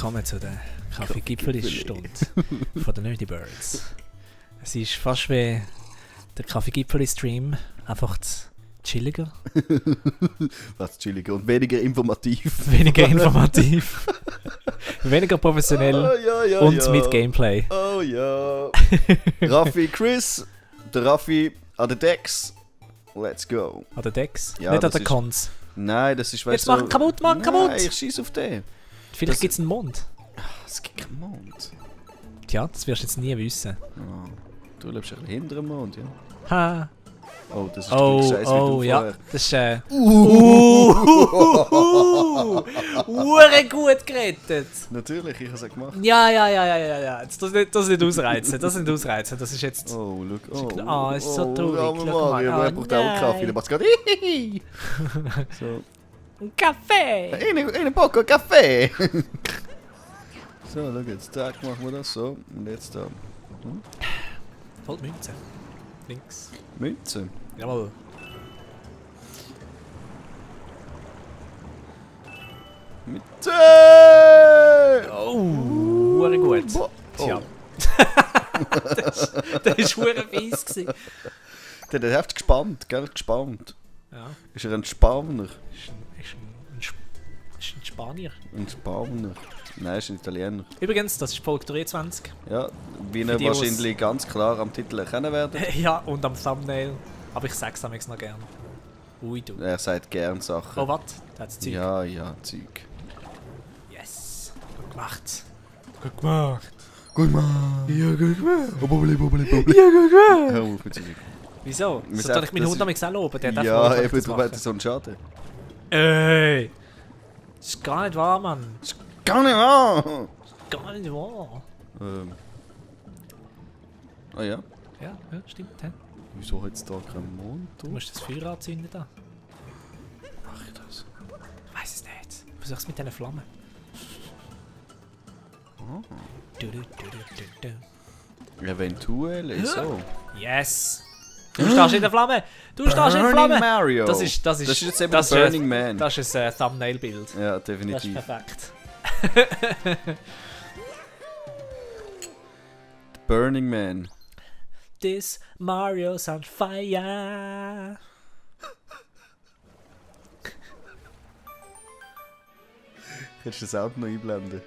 willkommen zu der Kaffee-Gipfeli-Stunde von den Nerdy Birds. Es ist fast wie der Kaffee-Gipfeli-Stream, einfach chilliger. Was chilliger und weniger informativ. Weniger informativ. Weniger professionell und mit Gameplay. Oh ja. Raffi, Chris, der Raffi an den Decks. Let's go. An den Decks? Ja, nicht an den ist- Cons. Nein, das ist, weißt Jetzt mach kaputt, Mann, kaputt! Nein, ich schieße auf den. Vielleicht das- gibt es einen Mond. Es gibt keinen Mond. Tja, das wirst du jetzt nie wissen. Oh, du lebst ein bisschen hinter dem Mond, ja. Ha. Oh, das ist Oh, Scheiße, oh, wie du ja. vorher. Das ist Hure gut gerettet! Natürlich, ich habe es ja gemacht. Ja. Jetzt, das nicht ausreizen. Das ist jetzt... Oh, look. Ah, es ist so traurig. armer Schau mal. Mario, Ah, er braucht auch einen nein. Kaffee. Der macht gerade so. Ein Kaffee! Eine Poco Kaffee! So, schau jetzt, Tag machen wir das so. Und jetzt da. Voll Münze. Links. Münze. Jawohl. Münze! Oh, hure gut. Oh. Tja. Das war hure fies gewesen. Der hat echt gespannt, gell? Gespannt. Ja. Ist er ein Spanner? Ist ein Spanier. Ein Spanner. Nein, ist ein Italiener. Übrigens, das ist Folge 23. Ja, wie Für ihr die, wahrscheinlich ganz klar am Titel erkennen werdet. Ja, und am Thumbnail. Aber ich sag's damals noch gern. Ui, du. Er sagt gern Sachen. Oh, was? Da hat's Zeug. Ja, Zeug. Yes. Gut gemacht. Gut gemacht. Gut, Mann. Ja, gut gemacht. Oh, Bobli. Ja, gut gemacht. Hör auf mit Zeug. Wieso? Wir So kann ich sagen, meinen das Hund damals auch loben. Der darf Ja, auch eben, das darum machen. hat er so einen Schaden. Ey! Das ist gar nicht wahr, Mann. Gar nicht wahr! Gar nicht wahr. Ah ja. Ja, stimmt. He? Wieso hat es da keinen Mond? Du musst das Feuer anzünden da. Mach ich das? Ich weiss es nicht. Versuch's mit diesen Flammen. Oh. Du. Eventuell, so. Yes! Du stehst in der Flamme! Du stehst in der Flamme! Mario! Das ist jetzt eben das der ist Burning Man. Das ist ein Thumbnail-Bild. Ja, Das ist definitiv. perfekt. Burning Man. This Mario's on fire! Kannst du das Auto noch einblenden?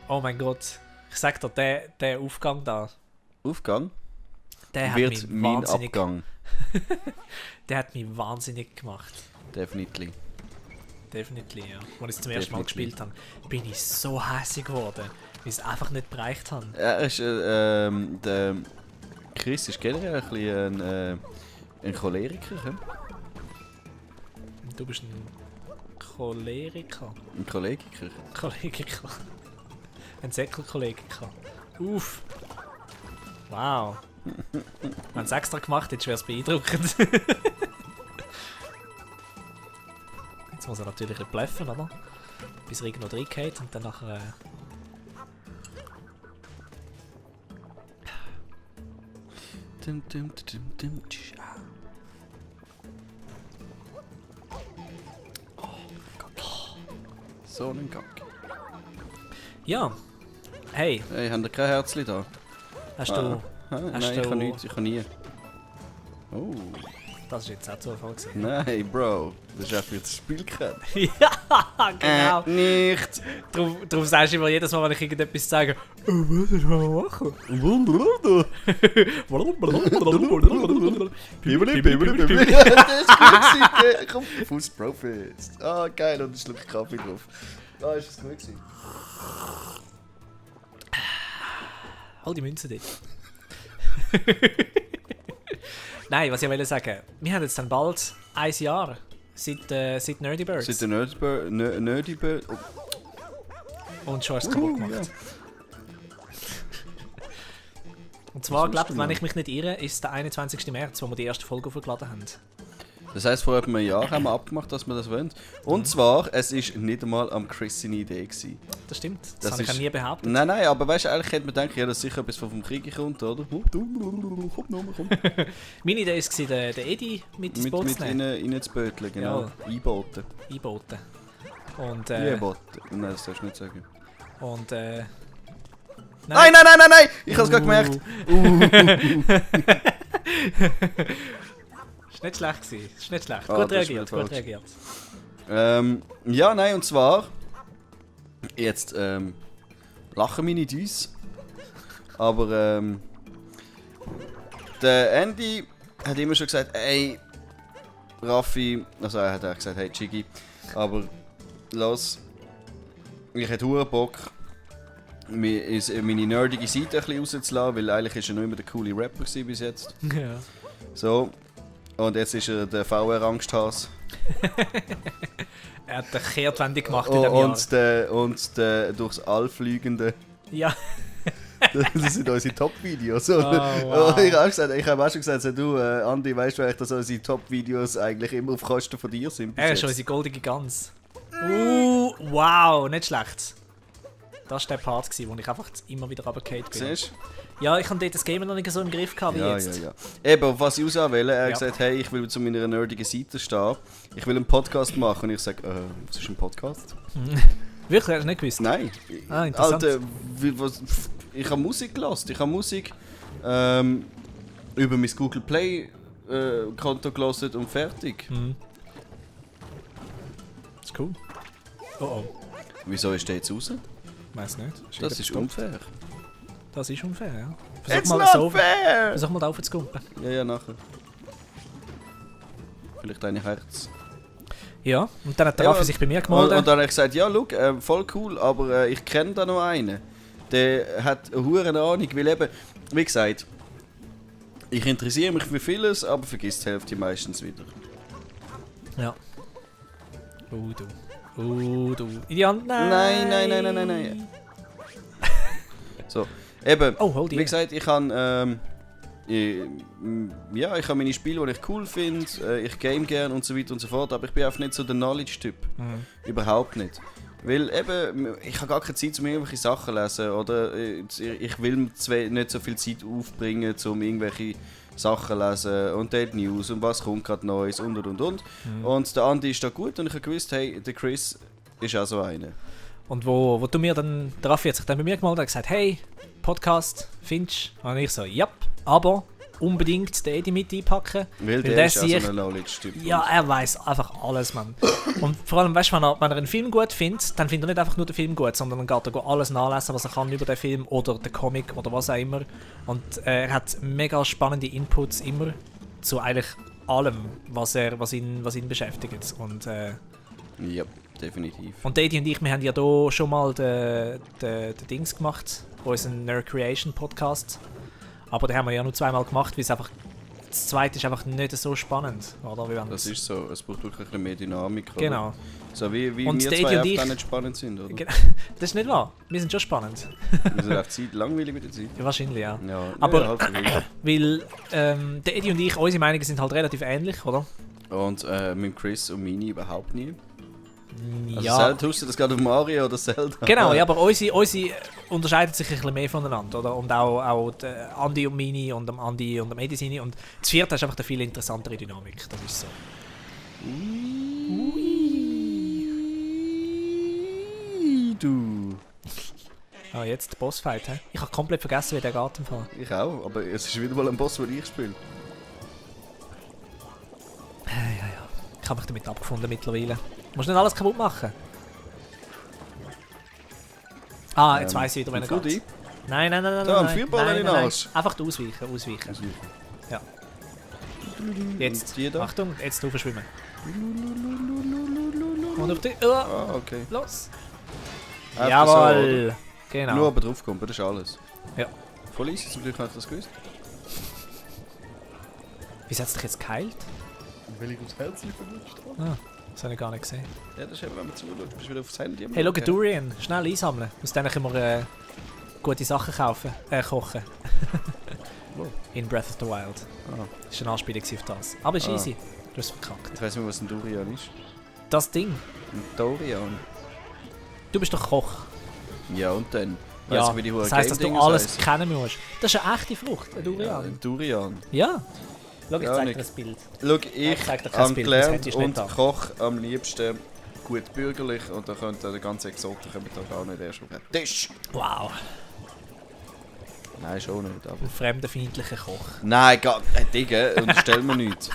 Oh mein Gott. Ich sag dir, der Aufgang da, Aufgang der hat wird mich mein wahnsinnig... Abgang. Der hat mich wahnsinnig gemacht. Definitiv. Definitiv, ja. Als ich es zum ersten Mal Definitiv. gespielt habe, bin ich so hässlich geworden, weil ich es einfach nicht bereicht habe. Er ist, der Chris ist generell ein bisschen ein Choleriker. He? Du bist ein Choleriker. Ein Kollegiker. Kollegiker. Ein Säckelkollegiker. Uff. Wow. Wenn es extra gemacht hättest, wäre es beeindruckend. Jetzt muss er natürlich ein bluffen, oder? Bis er irgendwo reingeht und dann nachher... So ein Kack. Ja. Hey, Hey, haben ihr kein Herzli da? hast du... Nein, Hast ich du- kann nichts, ich kann nie. Oh, Das ist jetzt auch Zufall gewesen. nein, Bro. Das ist einfach das Spiel kennen. Ja, genau. Nicht! Darum sagst du immer jedes Mal, wenn ich irgendetwas sage, was soll ich mal machen? Das ist gut gewesen. Komm, Fuß Profits. Ah, geil, und ein Schluck Kaffee drauf. Ah, ist das gut gewesen. Hol die Münze dort. Nein, was ich wollte sagen, wir haben jetzt dann bald ein Jahr seit Nerdy Birds. Seit der Nerdy Bird. Oh, Und schon hast du es kaputt gemacht. ja. Und zwar, Was glaube musst du wenn noch? ich mich nicht irre, ist es der 21. März, wo wir die erste Folge aufgeladen haben. Das heisst, vor etwa einem Jahr haben wir abgemacht, dass wir das wollen. Und zwar, es war nicht einmal am Chris seine Idee gewesen. Das stimmt, das Das habe ich ja ist- nie behauptet. Nein, aber weißt du, eigentlich hätte man gedacht, ja, dass sicher etwas vom Krieg kommt, oder? Komm. Meine Idee war, den Edi mit ins Boot zu Mit nehmen. rein zu böteln, genau. Ja. Einboten. Einboten. Und, Nein, das darfst du nicht sagen. Und, Nein! Ich hab's gerade gemerkt. Ist nicht schlecht gewesen. Ist nicht schlecht. Ah, Gut das ist reagiert, mir gut falsch. reagiert. Ja, nein, und zwar... Jetzt, lachen wir nicht uns. Aber, der Andy hat immer schon gesagt, ey, Raffi... Also er hat auch gesagt, hey, Chigi. Aber, los... Ich hätte verdammt Bock, meine nerdige Seite ein bisschen rauszulassen, weil eigentlich ist er noch immer der coole Rapper bis jetzt. Ja. So. Und jetzt ist er der VR-Angsthase. Er hat eine Kehrtwende gemacht in diesem Jahr. Und der durchs All fliegende. Ja. Das sind unsere Top-Videos. Oh, wow. Ich habe auch schon gesagt, so, du, Andi, weißt du eigentlich, dass unsere Top-Videos eigentlich immer auf Kosten von dir sind? Er ist schon unsere goldige Gans. Wow, nicht schlecht. Das war der Part, wo ich einfach immer wieder runtergefallen bin. Siehst Ja, ich habe dort das Game noch nicht so im Griff gehabt wie du? jetzt. Ja. Eben, auf was ich auswähle, er hat gesagt, hey, ich will zu meiner nerdigen Seite stehen. Ich will einen Podcast machen. Und ich sage, was ist ein Podcast? Wirklich? Hast du nicht gewusst? Nein. Ah, interessant. Alter, ich habe Musik gehört. Ich habe Musik über mein Google Play Konto gehört und fertig. Das ist cool. Oh. Wieso ist der jetzt raus? Weiß nicht. Das ist unfair. Das ist unfair, ja. It's not fair! Versuch mal da raufzukumpen. Ja, nachher. Vielleicht dein Herz. Ja, und dann hat der Raffi sich bei mir gemeldet. Und dann habe ich gesagt, ja, schau, voll cool, aber ich kenne da noch einen. Der hat eine hure Ahnung, weil eben, wie gesagt, ich interessiere mich für vieles, aber vergiss die Hälfte meistens wieder. Ja. Du. Ideal, nein. So, eben, hold wie gesagt, ich habe ich habe meine Spiele, die ich cool finde, ich game gerne und so weiter und so fort, aber ich bin einfach nicht so der Knowledge-Typ. Überhaupt nicht. Weil eben, ich habe gar keine Zeit, um irgendwelche Sachen zu lesen, oder ich will nicht so viel Zeit aufbringen, um irgendwelche Sachen zu lesen und dort News und was kommt gerade Neues und. Und der Andi ist da gut und ich habe gewusst, hey, der Chris ist auch so einer. Und wo du mir dann, der Raffi hat sich dann bei mir gemeldet und gesagt, hey, Podcast, findest du? Und ich so, ja, aber unbedingt den Edi mit einpacken. Weil der ist auch so ein Knowledge-Typ. Ja, er weiß einfach alles, Mann. Und vor allem, weißt du, wenn er einen Film gut findet, dann findet er nicht einfach nur den Film gut, sondern dann geht er alles nachlesen, was er kann über den Film oder den Comic oder was auch immer. Und er hat mega spannende Inputs immer zu eigentlich allem, was ihn beschäftigt. Und, ja, definitiv. Und Edi und ich, wir haben ja hier schon mal den Dings gemacht, unseren Nerd Creation Podcast. Aber den haben wir ja nur zweimal gemacht, weil es einfach... Das zweite ist einfach nicht so spannend, oder? Das ist so, es braucht wirklich ein bisschen mehr Dynamik. Oder? Genau. So wie und wir zwei einfach nicht spannend sind, oder? Das ist nicht wahr. Wir sind schon spannend. Wir sind auf Zeit langweilig mit der Zeit. Ja, wahrscheinlich, ja. Aber halt weil der Edi und ich, unsere Meinungen sind halt relativ ähnlich, oder? Und mit Chris und Mini überhaupt nie. Also Ja. Zelda, tust du das gerade auf Mario oder Zelda? Genau, ja, aber unsere unterscheiden sich ein bisschen mehr voneinander, oder? Und auch Andi und Mini und dem Andi und dem Edi seine. Und das vierte ist einfach eine viel interessantere Dynamik, das ist so. Du. Ah, jetzt der Bossfight, hä? Ich habe komplett vergessen, wie der geht im Fall. Ich auch, aber es ist wieder mal ein Boss, den ich spiele. Ja. Ich habe mich damit abgefunden mittlerweile. Du musst nicht alles kaputt machen. Ah, jetzt weiss ich wieder, wenn er geht. Nein. Da, ein Vierball in den Arsch. Einfach ausweichen. Ja. Jetzt, Achtung, jetzt drauf schwimmen. Und auf die... Ah, okay. Los! Einfach Jawohl! So, genau. nur aber draufkommen, das ist alles. Ja. Voll easy, zum Glück habe ich das gewusst. Wieso hat es dich jetzt geheilt? Weil ich aufs Herz verrutscht habe. Ah, das habe ich gar nicht gesehen. Ja, das ist eben, wenn man zuschaut, bist du wieder aufs Handy. Hey, schau, Durian, schnell einsammeln. Aus denen können wir gute Sachen kochen. In Breath of the Wild. Ah. Das war eine Anspielung auf das. Aber es ist easy. Du hast es verkackt. Ich weiss nicht, was ein Durian ist. Das Ding. Ein Dorian? Du bist doch Koch. Ja, und dann? Ja, Weiss ich, wie die das heisst, dass du alles kennen musst. Das ist eine echte Frucht, ein Durian. Ja, ein Durian. Ja. Schau, ich Ja, zeig nicht. dir das Bild. Schau, ich zeig dir kein habe Bild, das gelernt hättest du nicht und da. koche am liebsten gut bürgerlich und da könnte der ganze Exoten kommen da gar nicht erst auf den Tisch. Wow. Nein, schon nicht. Aber... Ein fremdenfeindlicher Koch. Nein, Digga, unterstell mir nichts.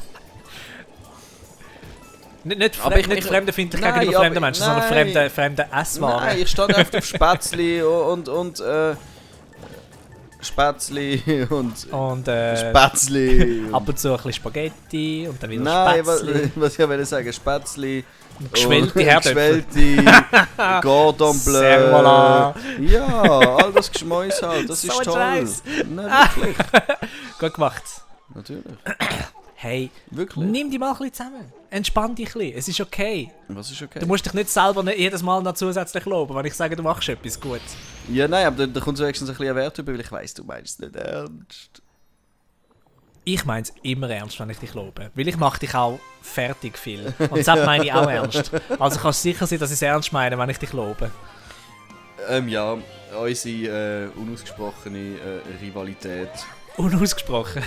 Nicht Aber ich- fremdenfeindlich Nein, gegenüber aber- fremden Menschen, sondern fremde Esswaren. Nein, ich stand einfach auf Spätzli und Spätzli und Und Spätzli. ab und zu ein bisschen Spaghetti und dann wieder Nein, Spätzli. was ich wollte sagen, Spätzli. Geschwellte und Herdöpfel. Geschwellte Cordon Bleu. Servola. Ja, all das Geschmäus halt, das So ist ein toll. Scheiß. Nein, wirklich. Gut gemacht. Natürlich. Hey, Wirklich. nimm dich mal ein bisschen zusammen. Entspann dich ein bisschen. Es ist okay. Was ist okay? Du musst dich nicht selber nicht jedes Mal noch zusätzlich loben, wenn ich sage, du machst etwas gut. Ja, nein, aber da kommt so wenigstens ein bisschen Wert über, weil ich weiss, du meinst es nicht ernst. Ich meine es immer ernst, wenn ich dich lobe. Weil ich mache dich auch fertig viel. Und das meine ich auch ernst. Also kannst du sicher sein, dass ich es ernst meine, wenn ich dich lobe. Ja, unsere unausgesprochene Rivalität. Unausgesprochen.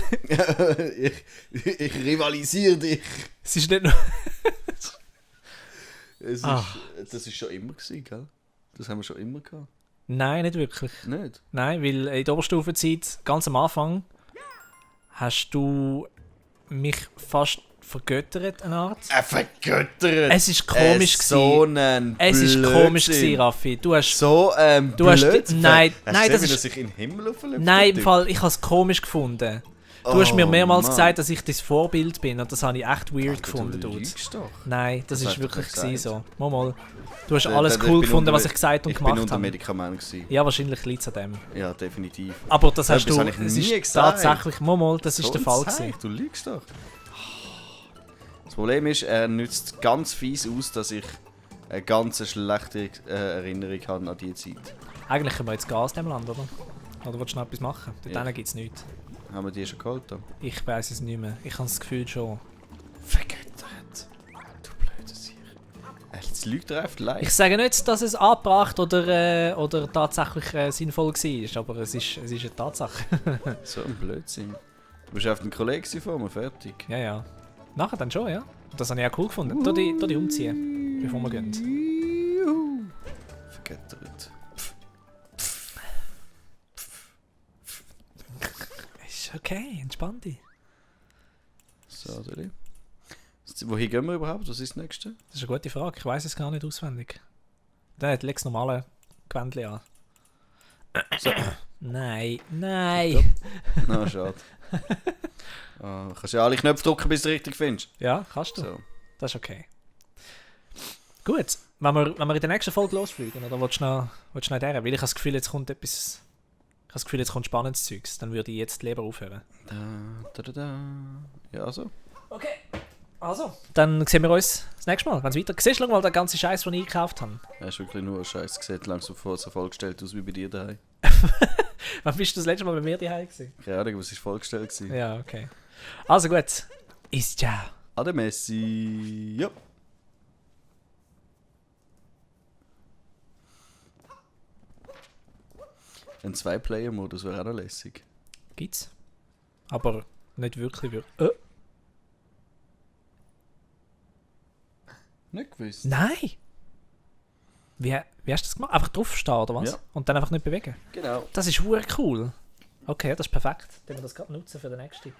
ich rivalisiere dich. Es ist nicht nur... Das ist schon immer gewesen, gell? Das haben wir schon immer gehabt. Nein, nicht wirklich. Nicht? Nein, weil in der Oberstufenzeit, ganz am Anfang, hast du mich fast vergöttert, eine Art. Vergöttert! Es ist komisch So gewesen. ein Es ist Blödsinn. komisch gewesen, Raffi. Du hast... So Du hast- Blödsinn. nein, Hast nein, du das gesehen, wie ist- er sich in den Himmel auflöpft? Nein, im Fall, ich habe es komisch gefunden. Du hast mir mehrmals gesagt, dass ich dein Vorbild bin und das habe ich echt weird gefunden, Du Dude. lügst doch. Nein, das Das ist hast du wirklich gesagt. gewesen so. Mal. Du hast Ich alles bin cool gefunden, unter- was ich gesagt und Ich bin gemacht unter habe. Medikament gewesen. Ja, wahrscheinlich liegt es an dem. Ja, definitiv. Aber das hast Etwas du... habe ich Es nie ist gesagt. tatsächlich... Mal, das ist So der ein Fall Zeug, gewesen. Du lügst doch. Das Problem ist, er nützt ganz fies aus, dass ich eine ganz schlechte Erinnerung habe an diese Zeit. Eigentlich können wir jetzt gehen aus dem Land, oder? Oder willst du noch etwas machen? Dort Ja. gibt es nichts. Haben wir die schon geholt? Da? Ich weiß es nicht mehr. Ich habe das Gefühl schon. Vergöttert. Du blöde Sieg. Jetzt lügt er einfach leicht. Ich sage nicht, dass es angebracht oder tatsächlich sinnvoll war, aber es ist eine Tatsache. So ein Blödsinn. Du bist auf den Kollegen vor mir, fertig. Ja. Nachher dann schon, ja. Das habe ich auch cool gefunden. Tu die umziehen, bevor wir gehen. Juhu. Vergöttert. Ist okay, entspann dich. So, Deli. Wohin gehen wir überhaupt? Was ist das nächste? Das ist eine gute Frage, ich weiß es gar nicht auswendig. Dann leg das normale Gewändchen an. So. Nein. Na, schade. Kannst ja alle Knöpfe drücken, bis du es richtig findest. Ja, kannst du. So. Das ist okay. Gut, wenn wir in der nächsten Folge losfliegen, oder willst du noch in der? Weil ich habe das Gefühl, jetzt kommt etwas... Ich habe das Gefühl, jetzt kommt spannendes Zeugs. Dann würde ich jetzt lieber aufhören. Da. Ja, also. Okay. Also. Dann sehen wir uns das nächste Mal, wenn es weitergeht. Siehst du mal den ganzen Scheiß, den ich gekauft habe? Er ist wirklich nur ein Scheiß. Sieht langsam so vollgestellt aus wie bei dir daheim. Wann bist du das letzte Mal bei mir daheim gewesen? Keine Ahnung, was ist vollgestellt gewesen. Ja, okay. Also gut. Ist ciao. Ade Messi. Ja. Ein 2-Player-Modus wäre auch noch lässig. Gibt's. Aber nicht wirklich. Nicht gewusst. Nein! Wie hast du das gemacht? Einfach draufstehen oder was? Ja. Und dann einfach nicht bewegen? Genau. Das ist verdammt cool. Okay, das ist perfekt. Dann wir das gerade nutzen für den nächsten.